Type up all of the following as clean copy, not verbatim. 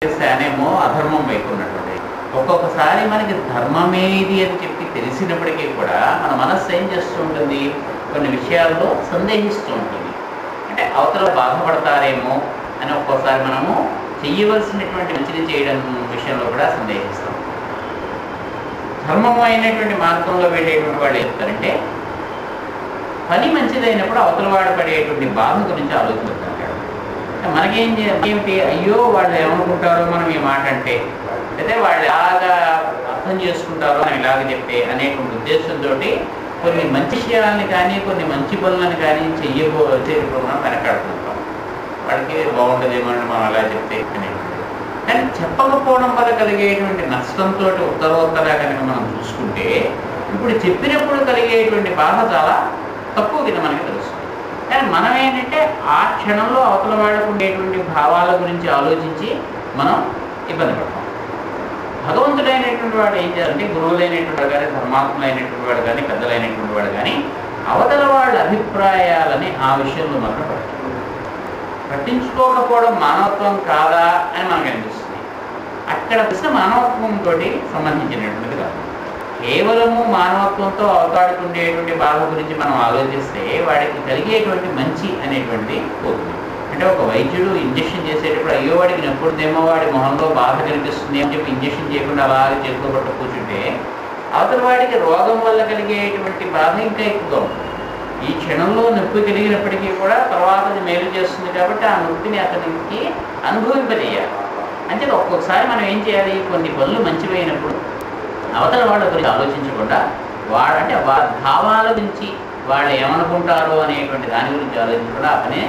చేశానేమో అధర్మం వైపు ఉన్నటువంటి ఒక్కొక్కసారి మనకి ధర్మమేది అని చెప్పి తెలిసినప్పటికీ కూడా మన మనస్సు ఏం చేస్తూ ఉంటుంది, కొన్ని విషయాల్లో సందేహిస్తూ ఉంటుంది. అంటే అవతల బాధపడతారేమో అని ఒక్కోసారి మనము చెయ్యవలసినటువంటి మంచిది చేయడం విషయంలో కూడా సందేహిస్తాం. ధర్మము అయినటువంటి మార్గంలో వెళ్ళేటువంటి వాళ్ళు ఏం చెప్తారంటే, పని మంచిదైనప్పుడు అవతల వాడు పడేటువంటి బాధ గురించి ఆలోచిస్తుంటాడు. మనకేమిటి, అయ్యో వాళ్ళు ఏమనుకుంటారో మనం ఈ మాట అంటే, అయితే వాళ్ళు ఎలాగా అర్థం చేసుకుంటారో మనం ఇలాగ చెప్తే అనేటువంటి ఉద్దేశంతో కొన్ని మంచి విషయాలని కానీ కొన్ని మంచి పనులను కానీ చేయకపోతే మనం వెనకాడుతుంటాం. వాడికి బాగుంటుందేమో అని మనం అలా చెప్తే అనేటువంటి, కానీ చెప్పకపోవడం వల్ల కలిగేటువంటి నష్టంతో ఉత్తరోత్తరా కనుక మనం చూసుకుంటే, ఇప్పుడు చెప్పినప్పుడు కలిగేటువంటి బాధ చాలా తక్కువ కింద మనకి తెలుస్తుంది. కానీ మనం ఏంటంటే ఆ క్షణంలో అవతల వాడికి ఉండేటువంటి భావాల గురించి ఆలోచించి మనం ఇబ్బంది పడతాం. భగవంతుడైనటువంటి వాడు ఏం చేయాలంటే, గురువులైనటువంటి వాడు కానీ ధర్మాత్ములైనటువంటి వాడు కానీ పెద్దలైనటువంటి వాడు కానీ అవతల వాళ్ళ అభిప్రాయాలని ఆ విషయంలో మాత్రం పట్టించుకోకపోవడం మానవత్వం కాదా అని మనకు అనిపిస్తుంది. అక్కడ ప్రశ్న మానవత్వంతో సంబంధించినటువంటిది కాదు. కేవలము మానవత్వంతో అవతాడుకుండేటువంటి బాధ గురించి మనం ఆలోచిస్తే వాడికి కలిగేటువంటి మంచి అనేటువంటి పోతుంది. అంటే ఒక వైద్యుడు ఇంజక్షన్ చేసేటప్పుడు అయ్యో వాడికి నొప్పుడుదేమో, వాడి మొహంలో బాధ కనిపిస్తుంది అని చెప్పి ఇంజక్షన్ చేయకుండా అలాగే చేతిలో పట్టు కూర్చుంటే అవతల వాడికి రోగం వల్ల కలిగేటువంటి బాధ ఇంకా ఎక్కువగా ఉంటుంది. ఈ క్షణంలో నొప్పి కలిగినప్పటికీ కూడా తర్వాత అది మేలు చేస్తుంది కాబట్టి ఆ నొప్పిని అతనికి అనుభవింపజేయాలి. అంటే ఒక్కొక్కసారి మనం ఏం చేయాలి, కొన్ని పనులు మంచివైనప్పుడు అవతల వాళ్ళ గురించి ఆలోచించకుండా వాడంటే భావాల గురించి వాళ్ళు ఏమనుకుంటారో అనేటువంటి దాని గురించి ఆలోచించకుండా అతనే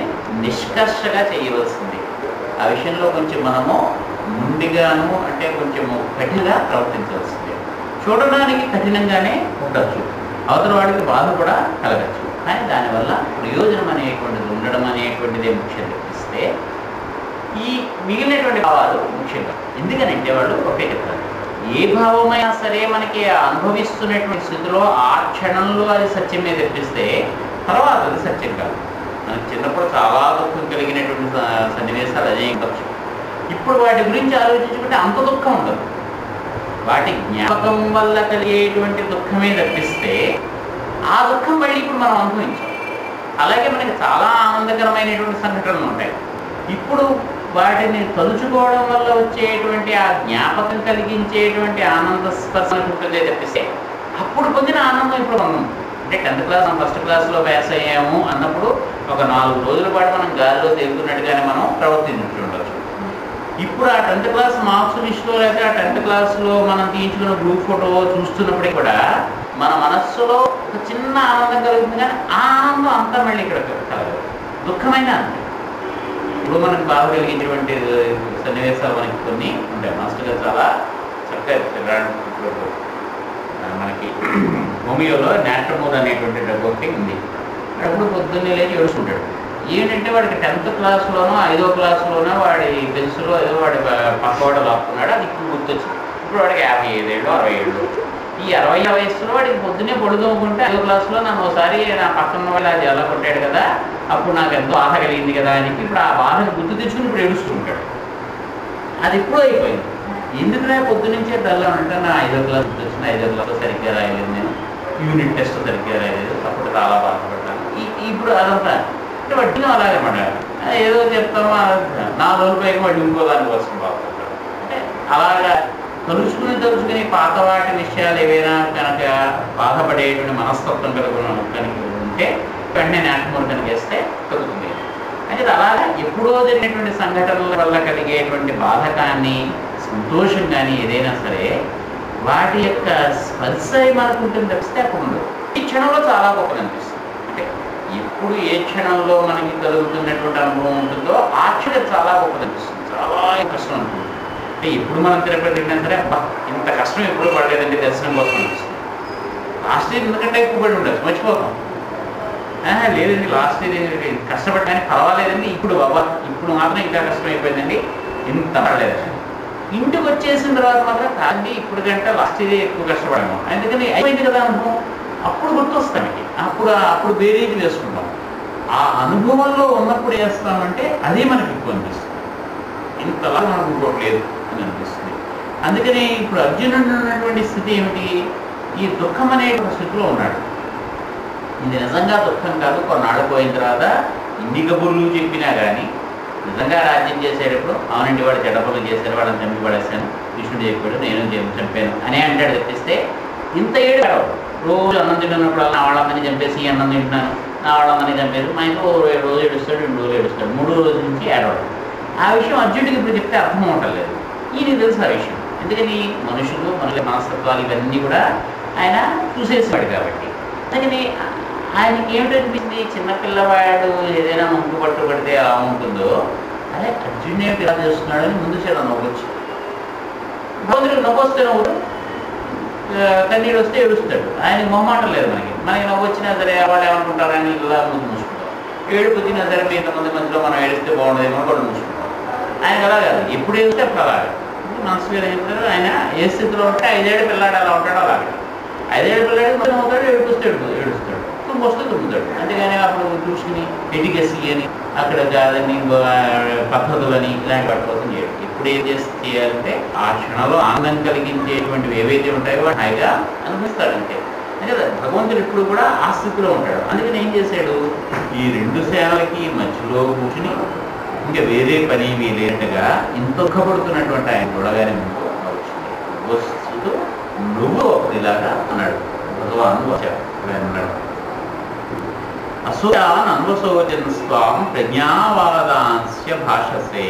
నిష్కర్షగా చేయవలసింది. ఆ విషయంలో కొంచెం మనము ముందుగాను అంటే కొంచెం కఠినంగా ప్రవర్తించవలసింది. చూడడానికి కఠినంగానే ఉండొచ్చు, అవతల వాడికి బాధ కూడా కలగచ్చు, కానీ దానివల్ల ప్రయోజనం అనేటువంటిది ఉండడం అనేటువంటిదే ముఖ్యం తప్పిస్తే ఈ మిగిలినటువంటి భావాలు ముఖ్యంగా. ఎందుకనంటే వాళ్ళు ఒకటే చెప్తారు, ఏ భావమైనా సరే మనకి అనుభవిస్తున్నటువంటి స్థితిలో ఆ క్షణంలో అది సత్యమే తెప్పిస్తే తర్వాత అది సత్యం కాదు. మనకి చిన్నప్పుడు చాలా దుఃఖం కలిగినటువంటి సన్నివేశాలు అదే ఉండొచ్చు. ఇప్పుడు వాటి గురించి ఆలోచించుకుంటే అంత దుఃఖం ఉండదు. వాటి జ్ఞాపకం వల్ల కలిగేటువంటి దుఃఖమే తప్పిస్తే ఆ దుఃఖం మళ్ళీ ఇప్పుడు మనం అనుభవించాం. అలాగే మనకి చాలా ఆనందకరమైనటువంటి సంఘటనలు ఉంటాయి. ఇప్పుడు వాటిని తలుచుకోవడం వల్ల వచ్చేటువంటి ఆ జ్ఞాపకం కలిగించేటువంటి ఆనంద స్పర్శ ఉంటుందే తప్పిస్తే అప్పుడు పొందిన ఆనందం ఇప్పుడు మనం అంటే 10th క్లాస్ ఫస్ట్ క్లాస్లో పాస్ అయ్యాము అన్నప్పుడు ఒక 4 రోజుల పాటు మనం గాలిలో తేలుతున్నట్టుగానే మనం ప్రవర్తించి ఉండొచ్చు. ఇప్పుడు ఆ 10th క్లాస్ మార్క్స్ లిస్టులో లేదా ఆ 10th క్లాస్లో మనం తీయించుకున్న గ్రూప్ ఫోటో చూస్తున్నప్పటికీ కూడా మన మనస్సులో ఒక చిన్న ఆనందం కలుగుతుంది, కానీ ఆ ఆనందం అంతా మళ్ళీ ఇక్కడ కలగదు, దుఃఖమైన ఆనందం. ఇప్పుడు మనకు బాధ కలిగించేటువంటి సన్నివేశాలు మనకి కొన్ని ఉంటాయి. మాస్టర్ గారు చాలా చక్కగా మనకి హోమియోలో నాట్రమోర్ అనేటువంటి డ్రగ్ ఒకటి ఉంది. అప్పుడు పొద్దున్నే లేచి ఏడుస్తుంటాడు. ఏంటంటే వాడికి 10th క్లాస్లోనో 5వ క్లాస్లోనో వాడి పెన్సిల్లో ఏదో వాడి పక్కవాడ లాక్కున్నాడు, అది ఇప్పుడు గుర్తొచ్చింది. ఇప్పుడు వాడికి 55 ఏళ్ళు 60 ఏళ్ళు. ఈ 60 వయసులో వాడికి పొద్దున్నే పొడుదోముకుంటే 5వ క్లాస్లో నన్ను ఒకసారి నా పక్కన వాళ్ళు అది ఎలా కొట్టాడు కదా, అప్పుడు నాకు ఎంతో బాధ కలిగింది కదా అని చెప్పి ఇప్పుడు ఆ బాధను గుర్తు తెచ్చుకుని ఇప్పుడు ఏడుస్తూ ఉంటాడు. అది ఎప్పుడూ అయిపోయింది. ఎందుకునే పొద్దునుంచే డల్లా అంటే నా 5వ క్లాస్ గుర్తొచ్చింది, 5వ క్లాస్లో సరిగ్గా రాయలేదు, నేను యూనిట్ టెస్ట్ సరిగ్గా రాయలేదు, అప్పుడు చాలా బాధపడ్డాను. ఇప్పుడు అదంతా అంటే వడ్డీని అలాగే పడ్డాడు. ఏదో చెప్తామో 4 రోజుల పైకి వాడు ఇంకో దానికోసం బాధపడ్డాడు. అంటే అలాగా తలుచుకుని పాత వాటి విషయాలు ఏవైనా కనుక బాధపడేటువంటి మనస్తత్వం కనుక ఉంటే వెంటనే నాట్రమోర్ కనుక వేస్తే కలుగుతుంది. అంటే అలాగా ఎప్పుడో జరిగినటువంటి సంఘటనల వల్ల కలిగేటువంటి బాధ కానీ సంతోషం కానీ ఏదైనా సరే వాటి యొక్క స్పర్శ మనకు ఉంటుంది తప్పిస్తే అప్పుడు ఉండదు. ఈ క్షణంలో చాలా గొప్పది అనిపిస్తుంది. అంటే ఎప్పుడు ఏ క్షణంలో మనకి కలుగుతున్నటువంటి అనుభవం ఉంటుందో ఆ క్షణం చాలా గొప్పది అనిపిస్తుంది, చాలా కష్టం ఉంటుంది. అంటే ఎప్పుడు మనం తిరుపతి వెళ్ళినా సరే అబ్బా ఇంత కష్టం ఎప్పుడు పడలేదండి దర్శనం కోసం అనిపిస్తుంది. లాస్ట్ ఇయర్ ఎందుకంటే ఎక్కువ పడి ఉండదు, మర్చిపోతాం. లేదండి లాస్ట్ ఇయర్ కష్టపడ్డాని పర్వాలేదండి, ఇప్పుడు బాబా ఇప్పుడు మాత్రం ఇంకా కష్టం అయిపోయిందండి, ఇంత పడలేదండి. ఇంటికి వచ్చేసిన తర్వాత మాత్రం కాదండి ఇప్పుడు కంటే లాస్ట్ ఇయర్ ఎక్కువ కష్టపడాము, అందుకని అయిపోయింది కదా అనుభవం, అప్పుడు గుర్తొస్తానికి అప్పుడు బేరీజ్ వేసుకుంటాం. ఆ అనుభవంలో ఉన్నప్పుడు వేస్తామంటే అదే మనకి ఎక్కువ అనిపిస్తుంది. ఇంతలా అనుకోవట్లేదు అని అనిపిస్తుంది. అందుకని ఇప్పుడు అర్జునుడు ఉన్నటువంటి స్థితి ఏమిటి? ఈ దుఃఖం అనే స్థితిలో ఉన్నాడు. ఇది నిజంగా దుఃఖం కాదు. కొన్నాళ్ళు పోయిన తర్వాత ఇన్ని కబుర్లు చెప్పినా కానీ నిజంగా రాజ్యం చేసేటప్పుడు అవునండి వాడు చెడ్డపనులు చేశారు, వాళ్ళని చంపి పడేస్తాను, కృష్ణుడు చెప్పాడు నేను చంపాను అని అంటాడు తప్పిస్తే ఇంత ఏడు రోజు అన్నం తింటున్నప్పుడు నా వాళ్ళందరినీ చంపేసి అన్నం తింటున్నాను, నా వాళ్ళందరినీ చంపేసి మా ఇంట్లో 2 రోజులు ఏడుస్తాడు, 2 రోజులు ఏడుస్తాడు, 3 రోజుల నుంచి ఏడవడం. ఆ విషయం అర్జునుడికి ఇప్పుడు చెప్తే అర్థం అవటలేదు. ఈయనకి తెలుసు ఆ విషయం. ఎందుకని మనుషుల మనస్తత్వాలు ఇవన్నీ కూడా ఆయన చూసేసాడు కాబట్టి. అందుకని ఆయనకి ఏమిటనిపించింది? చిన్నపిల్లవాడు ఏదైనా ముందు పట్టు పడితే ఎలా ఉంటుందో అదే అర్జునే ఇలా చేస్తున్నాడు అని ముందు చాలా నవ్వచ్చు. భగవంతుడికి నవ్వొస్తే నవ్వుడు, కన్నీళ్ళు వస్తే ఏడుస్తాడు. ఆయనకి మొహమాటం లేదు. మనకి నవ్వు వచ్చినా సరే వాళ్ళు ఏమనుకుంటారు అని ఇలా ముందు మూసుకుంటాం. ఏడుపు వచ్చినా సరే మీ ఇంతమంది మధ్యలో మనం ఏడిస్తే బాగుండదేమో కూడా మూసుకుంటాం. ఆయనకు అలా కాదు, ఎప్పుడు ఏడిస్తే అప్పుడు అలాగే మనసు వేరే చెప్తారు. ఆయన ఏ స్థితిలో ఉంటే 5 ఏళ్ళ పిల్లాడు అలా ఉంటాడో అలాగే 5 ఏళ్ళ పిల్లాడు కొంచెం అవుతాడు, ఏడుస్తాడు, వస్తే తుమ్ముతాడు. అంతేగాని అప్పుడు చూసుకుని ఎటికెసి అని అక్కడ కాదని పద్ధతులని ఇలాంటి వాటి కోసం చేయడు. ఇప్పుడు ఏం చేయాలంటే ఆ క్షణంలో ఆనందం కలిగించేటువంటివి ఏవైతే ఉంటాయో వాడు హాయిగా అనిపిస్తాడు. అంతే కదా భగవంతుడు ఇప్పుడు కూడా ఆ స్థితిలో ఉంటాడు. అందుకని ఏం చేశాడు? ఈ 2 సేవలకి మధ్యలో కూర్చుని ఇంకా వేరే పని లేనట్టుగా ఇంత దుఃఖపడుతున్నటువంటి ఆయన చూడగానే ముందు వచ్చింది. నువ్వు అప్పుడు ఇలాగా అన్నాడు భగవాను వచ్చాడు అన్నాడు. అసూయాన్ అన్వశోచన్ స్వాం ప్రజ్ఞావాదాంస్య భాషసే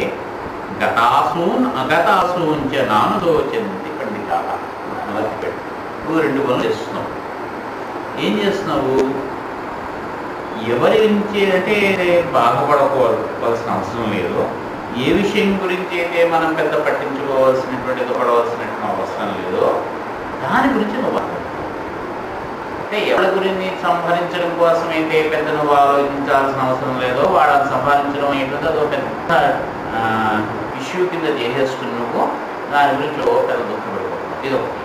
గతాసూన్ అగతాసూన్ చ నానుశోచంతి పండితాః. మొదలుపెట్టు. నువ్వు 2 పనులు చేస్తున్నావు. ఏం చేస్తున్నావు? ఎవరి గురించి అంటే బాధపడకోవాల్సిన అవసరం లేదు. ఏ విషయం గురించి అయితే మనం పెద్ద పట్టించుకోవాల్సినటువంటి దుఃఖపడవలసినటువంటి అవసరం లేదో దాని గురించి నువ్వు అంటే ఎవరి గురించి సంహరించడం కోసం అయితే పెద్ద నువ్వు ఆలోచించాల్సిన అవసరం లేదో వాళ్ళని సంహరించడం ఏంటంటే అదో పెద్ద ఇష్యూ కింద చేసేస్తున్న నువ్వు దాని గురించి పెద్ద దుఃఖపడిపోతున్నావు. ఇది ఒకటి.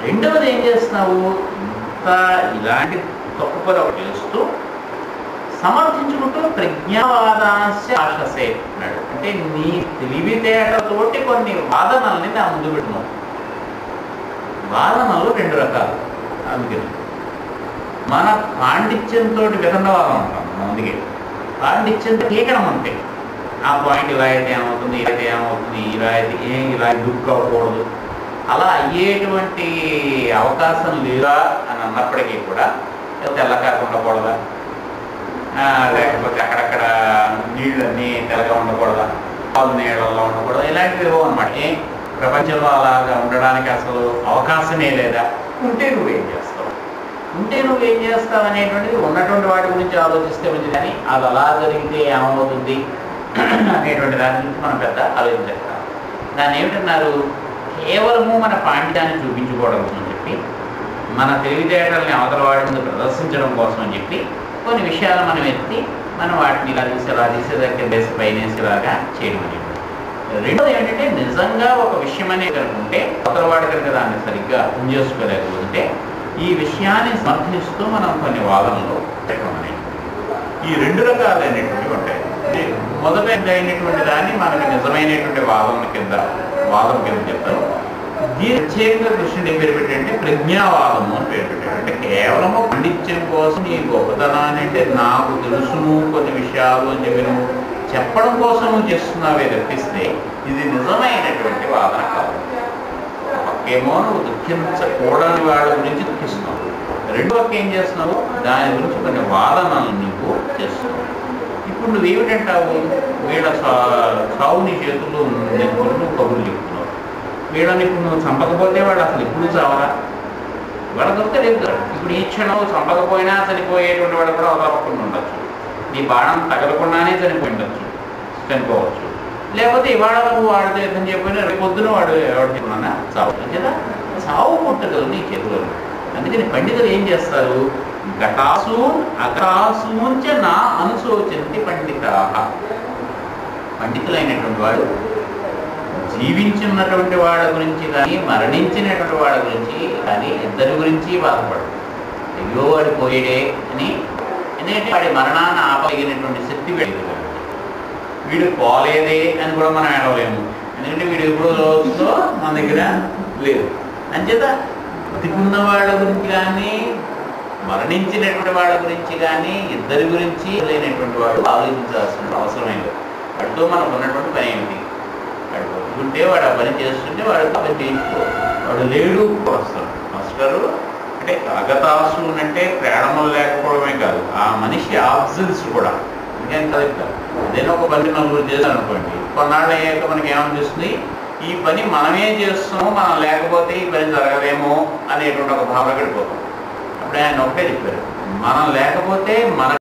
రెండవది ఏం చేస్తున్నావు? ఇంత ఇలాంటి తప్పు పని ఒకటి చేస్తూ సమర్థించుకుంటూ ప్రజ్ఞావాదాంశ ఆశసే అన్నాడు. అంటే నీ తెలివితేటతోటి కొన్ని వాదనల్ని నా ముందు పెట్టినావు. వాదనలు 2 రకాలు. అందుకని మన పాండిత్యంతో వితండవాదం ఉంటాం. అందుకే పాండిత్యంతో కేకడం అంతే. ఆ పాయింట్ ఇలా అయితే ఏమవుతుంది, ఇలా అయితే ఏమవుతుంది, ఇలా అయితే ఇలా దుఃఖ అవ్వకూడదు, అలా అయ్యేటువంటి అవకాశం లేదా అని అన్నప్పటికీ కూడా తెల్లకాక ఉండకూడదా, లేకపోతే అక్కడక్కడ నీళ్ళన్నీ తెల్లగా ఉండకూడదా, పాలు నీళ్ళల్లో ఉండకూడదా, ఇలాంటివి ఏవో అనమాట. ప్రపంచంలో అలాగా ఉండడానికి అసలు అవకాశమే లేదా. ఉంటే నువ్వేం చేస్తావు అనేటువంటిది ఉన్నటువంటి వాటి గురించి ఆలోచిస్తే మంచిది. కానీ అది అలా జరిగితే ఏమవుతుంది అనేటువంటి దాని గురించి మనం పెద్ద ఆలోచించేస్తాం. దాన్ని ఏమిటన్నారు? కేవలము మన పాండిత్యాన్ని చూపించుకోవడం కోసం చెప్పి, మన తెలివితేటల్ని అవతల వాడి ముందు ప్రదర్శించడం కోసం అని చెప్పి కొన్ని విషయాలు మనం ఎత్తి మనం వాటిని ఇలా తీసేదానికి బేస్ పైనేసేలాగా చేయడం అనేది. రెండోది ఏంటంటే నిజంగా ఒక విషయం అనేది కనుకుంటే అవతల వాడి కనుక దాన్ని సరిగ్గా చేసుకోలేకపోతే ఈ విషయాన్ని సమర్థిస్తూ మనం కొన్ని వాదనలు పెట్టడం అనేది. ఈ 2 రకాలైనటువంటివి ఉంటాయి. మొదటైనటువంటి దాన్ని మనకి నిజమైనటువంటి వాదం కింద చెప్తారు. దీని ప్రత్యేకంగా కృష్ణుడు ఏం పేరు పెట్టంటే ప్రజ్ఞావాదము అని పేరు పెట్టాడు. అంటే కేవలము పాండిత్యం కోసం నీ గొప్పతనాన్ని అంటే నాకు తెలుసును కొన్ని విషయాలు అని చెప్పి నువ్వు చెప్పడం కోసం నువ్వు చేస్తున్నావే తప్పిస్తే ఇది నిజమైనటువంటి వాదన కాదు. ఏమో నువ్వు దుఃఖించకూడని వాళ్ళ గురించి దుఃఖిస్తున్నావు. రెండో పక్క ఏం చేస్తున్నావు? దాని గురించి కొన్ని వాదనలు నువ్వు చేస్తున్నావు. ఇప్పుడు నువ్వేమిటంటావు? వీళ్ళ సావు నీ చేతుల్లో నువ్వు కబుర్లు చెప్తున్నావు. వీళ్ళని ఇప్పుడు నువ్వు చంపకపోతే వాడు అసలు ఎప్పుడు చావరా? వాళ్ళ దొరికితే లేదు. ఇప్పుడు ఈ క్షణం చంపకపోయినా చనిపోయేటువంటి వాడు కూడా అవతలపకుండా ఉండొచ్చు. నీ బాణం తగలకుండానే చనిపోవచ్చు. లేకపోతే ఇవాళ నువ్వు వాడితో యుద్ధం చెప్పినా రేపు పొద్దున వాడు ఎవరికైనా చావు కదా. చావు పుట్టగలరు నీ చేతిలో. అందుకని పండితులు ఏం చేస్తారు? ఘటాసూన్ అఘాసూంచ నా అనుశోచంతి పండితాః. పండితులైనటువంటి వాడు జీవించున్నటువంటి వాడి గురించి కానీ మరణించినటువంటి వాడి గురించి కానీ ఇద్దరి గురించి బాధపడదు. అయ్యో వాడు పోయేడే అని. ఎందుకంటే వాడి మరణాన్ని ఆపగలిగినటువంటి శక్తి వీడికి. వీడు పోలేదే అని కూడా మనం ఏడవలేము, ఎందుకంటే వీడు ఎప్పుడో రోజుతో మన దగ్గర లేదు. అంచేత బతికున్న వాళ్ళ గురించి కానీ మరణించినటువంటి వాళ్ళ గురించి కానీ ఇద్దరి గురించి లేనటువంటి వాడు ఆలోచించాల్సిన అవసరమే లేదు. వాడితో మనకు ఉన్నటువంటి పని ఏమిటి? వాడు బతుకుంటే వాడు ఆ పని చేస్తుంటే వాడు పని చేయించుకో, వాడు లేడు వస్తాడు మాస్టరు అంటే అగతాసు అంటే ప్రాణములు లేకపోవడమే కాదు, ఆ మనిషి ఆబ్సెన్స్ కూడా. ఇంకేం కలుగుతారు ఏదైనా ఒక పని నలుగురు చేశారు అనుకోండి, కొన్నాళ్ళు అయ్యాక మనకి ఏమనిపిస్తుంది, ఈ పని మనమే చేస్తున్నాము, మనం లేకపోతే ఈ పని జరగలేమో అనేటువంటి ఒక భావన గడిపోతాం. అప్పుడే ఆయన ఒకటే చెప్పారు, మనం లేకపోతే మన